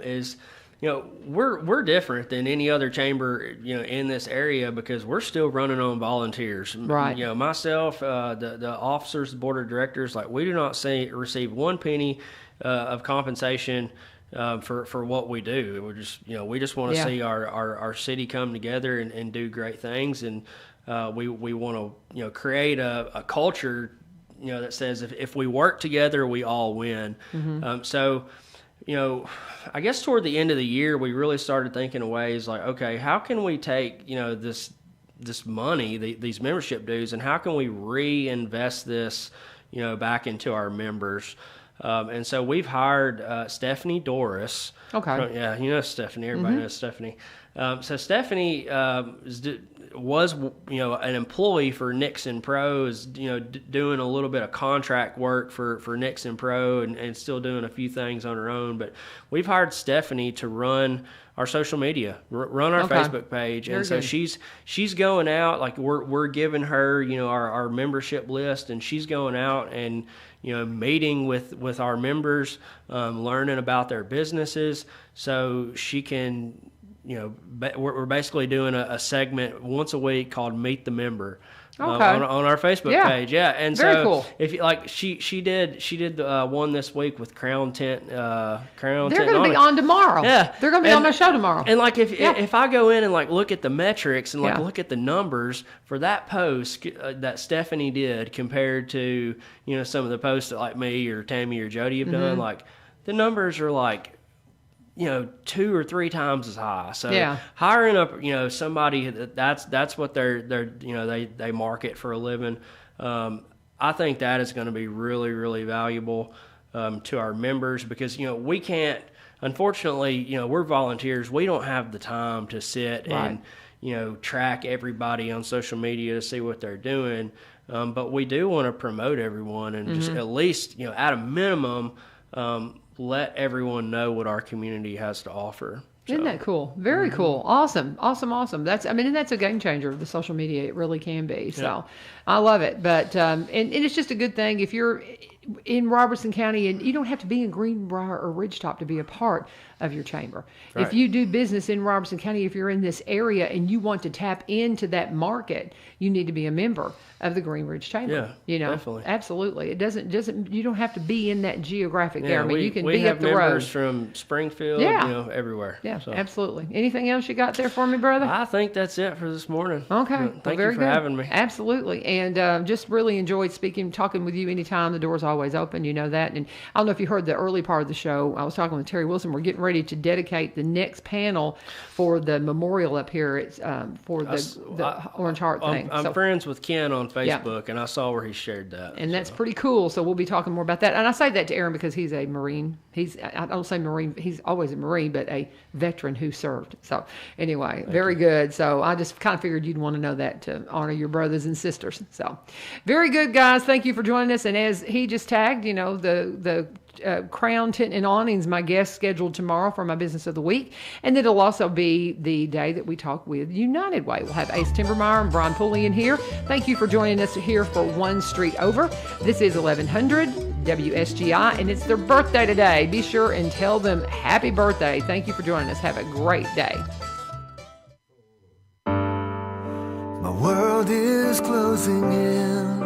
is, we're different than any other chamber, in this area, because we're still running on volunteers. Right. Myself, the officers, the board of directors, we do not receive one penny of compensation for what we do. We just want to see our city come together and do great things, and we want to create a culture that says if we work together, we all win. Mm-hmm. I guess toward the end of the year, we really started thinking of ways okay, how can we take, this money, these membership dues, and how can we reinvest this, back into our members? And so we've hired Stephanie Doris. Okay. Stephanie. Everybody knows Stephanie. So Stephanie was an employee for Nixon Pro, is doing a little bit of contract work for Nixon Pro, and still doing a few things on her own. But we've hired Stephanie to run our social media, run our Facebook page, and so she's going out, we're giving her our membership list, and she's going out and meeting with our members, learning about their businesses, so she can. We're basically doing a segment once a week called Meet the Member on our Facebook page. Yeah, and very so cool. If she did one this week with Crown Tent. They're going to be on tomorrow. Yeah, they're going to be on my show tomorrow. And if I go in and look at the metrics and look at the numbers for that post that Stephanie did compared to some of the posts that me or Tammy or Jody have done, the numbers are 2 or 3 times as high. So hiring up, somebody that's what they market for a living. I think that is going to be really, really valuable to our members, because we can't. Unfortunately, we're volunteers. We don't have the time to sit and track everybody on social media to see what they're doing. But we do want to promote everyone and just at least, at a minimum, let everyone know what our community has to offer. Isn't that cool? Very cool. Awesome. That's a game changer, the social media. It really can be. So I love it. But, and it's just a good thing if you're in Robertson County, and you don't have to be in Greenbrier or Ridgetop to be a part of your chamber. Right. If you do business in Robertson County, if you're in this area and you want to tap into that market, you need to be a member of the Green Ridge Chamber. Yeah, definitely. Absolutely. It doesn't. You don't have to be in that geographic area. I mean, you can we be have up the road. members from Springfield, everywhere. Yeah, so. Absolutely. Anything else you got there for me, brother? I think that's it for this morning. Okay. Thank you for having me. Absolutely. And just really enjoyed talking with you anytime. The door's always open. You know that. And I don't know if you heard the early part of the show. I was talking with Terry Wilson. We're getting ready to dedicate the next panel for the memorial up here. It's for the Orange Heart thing. I'm friends with Ken on Facebook, and I saw where he shared that. And that's pretty cool. So we'll be talking more about that. And I say that to Aaron because he's a Marine. I don't say Marine. He's always a Marine, but a veteran who served. So anyway, very good. So I just kind of figured you'd want to know that to honor your brothers and sisters. So very good, guys. Thank you for joining us. And as he just tagged, the Crown Tent and Awnings, my guest scheduled tomorrow for my business of the week. And it'll also be the day that we talk with United Way. We'll have Ace Timbermeyer and Brian Pulley in here. Thank you for joining us here for One Street Over. This is 1100 WSGI, and it's their birthday today. Be sure and tell them happy birthday. Thank you for joining us. Have a great day. My world is closing in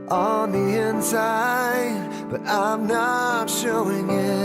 on the inside, but I'm not showing it.